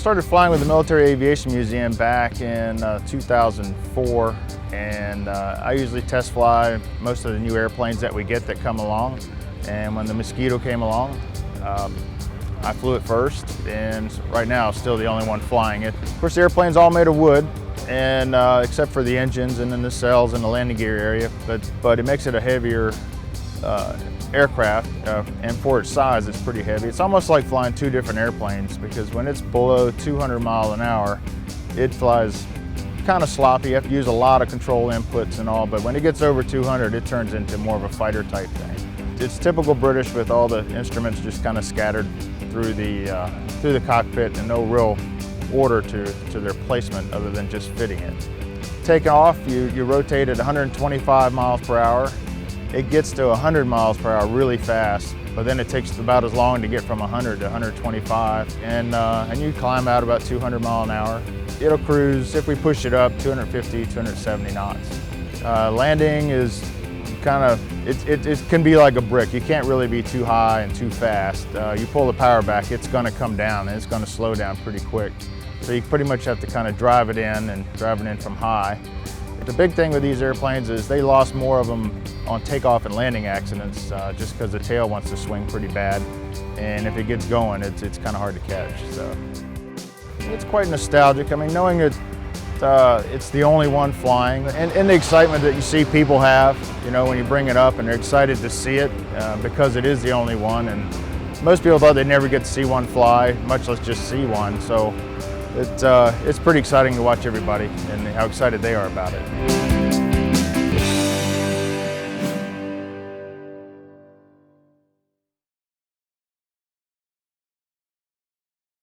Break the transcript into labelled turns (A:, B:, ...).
A: started flying with the Military Aviation Museum back in 2004, and I usually test fly most of the new airplanes that we get that come along. And when the Mosquito came along, I flew it first, and right now still the only one flying it. Of course, the airplane's all made of wood, and except for the engines and then the cells and the landing gear area, but it makes it a heavier aircraft, and for its size, it's pretty heavy. It's almost like flying two different airplanes, because when it's below 200 miles an hour, it flies kind of sloppy. You have to use a lot of control inputs and all, but when it gets over 200, it turns into more of a fighter type thing. It's typical British, with all the instruments just kind of scattered through the cockpit, and no real order to their placement other than just fitting it. Taking off, you rotate at 125 miles per hour. It gets to 100 miles per hour really fast, but then it takes about as long to get from 100 to 125, and you climb out about 200 miles an hour. It'll cruise, if we push it up, 250, 270 knots. Landing is kind of, it can be like a brick. You can't really be too high and too fast. You pull the power back, it's going to come down, and it's going to slow down pretty quick. So you pretty much have to kind of drive it in from high. The big thing with these airplanes is they lost more of them on takeoff and landing accidents, just because the tail wants to swing pretty bad, and if it gets going, it's kind of hard to catch. So it's quite nostalgic. I mean, knowing it's the only one flying, and the excitement that you see people have, you know, when you bring it up and they're excited to see it, because it is the only one, and most people thought they'd never get to see one fly, much less just see one. So it's pretty exciting to watch everybody and how excited they are about it.